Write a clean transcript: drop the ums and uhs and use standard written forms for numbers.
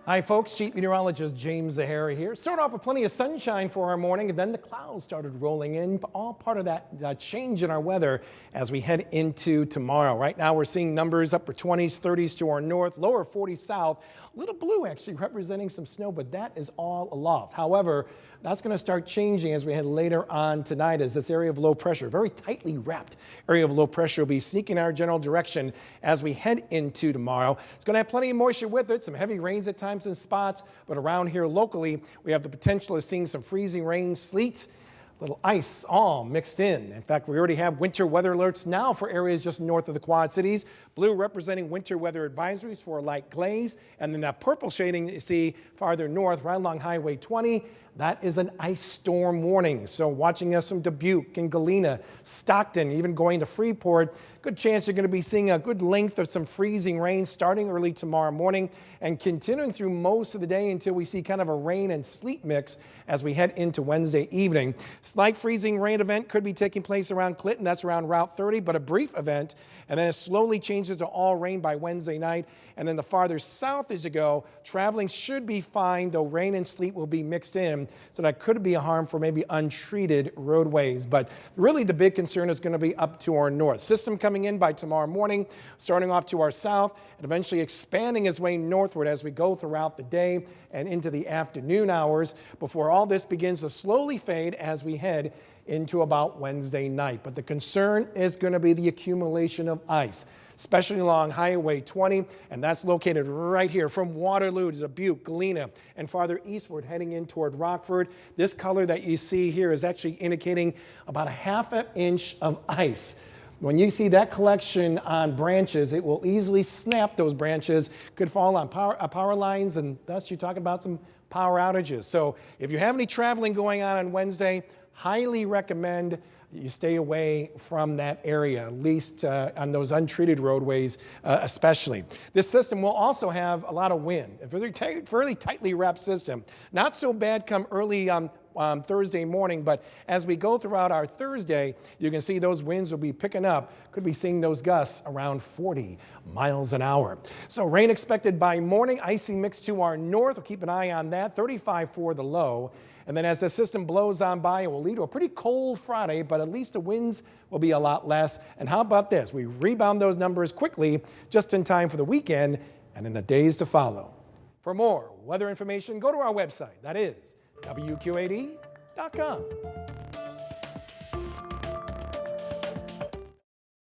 Hi folks, Chief Meteorologist James Zahara here. Start off with plenty of sunshine for our morning, and then the clouds started rolling in, all part of that change in our weather as we head into tomorrow. Right now we're seeing numbers upper 20s, 30s to our north, lower 40s south. Little blue actually representing some snow, but that is all aloft. However, that's going to start changing as we head later on tonight as this area of low pressure, very tightly wrapped area of low pressure, will be sneaking our general direction as we head into tomorrow. It's going to have plenty of moisture with it, some heavy rains at times in spots, but around here locally, we have the potential of seeing some freezing rain, sleet, little ice all mixed in. In fact, we already have winter weather alerts now for areas just north of the Quad Cities. Blue representing winter weather advisories for light glaze, and then that purple shading that you see farther north right along Highway 20. That is an ice storm warning. So watching us from Dubuque and Galena, Stockton, even going to Freeport, good chance you're going to be seeing a good length of some freezing rain starting early tomorrow morning and continuing through most of the day until we see kind of a rain and sleet mix as we head into Wednesday evening. Slight freezing rain event could be taking place around Clinton. That's around Route 30, but a brief event. And then it slowly changes to all rain by Wednesday night. And then the farther south as you go, traveling should be fine, though rain and sleet will be mixed in. So that could be a harm for maybe untreated roadways. But really the big concern is going to be up to our north. System coming in by tomorrow morning, starting off to our south and eventually expanding its way northward as we go throughout the day and into the afternoon hours before all this begins to slowly fade as we head into about Wednesday night. But the concern is going to be the accumulation of ice, especially along Highway 20, and that's located right here from Waterloo to Dubuque, Galena, and farther eastward heading in toward Rockford. This color that you see here is actually indicating about a ½ an inch of ice. When you see that collection on branches, it will easily snap those branches, could fall on power lines, and thus you talk about some power outages. So if you have any traveling going on Wednesday, highly recommend you stay away from that area, at least on those untreated roadways especially. This system will also have a lot of wind, a fairly tightly wrapped system. Not so bad come early on Thursday morning, but as we go throughout our Thursday, you can see those winds will be picking up. Could be seeing those gusts around 40 miles an hour. So rain expected by morning, icy mix to our north. We'll keep an eye on that, 35 for the low. And then as the system blows on by, it will lead to a pretty cold Friday, but at least the winds will be a lot less. And how about this? We rebound those numbers quickly, just in time for the weekend and in the days to follow. For more weather information, go to our website. That is WQAD.com.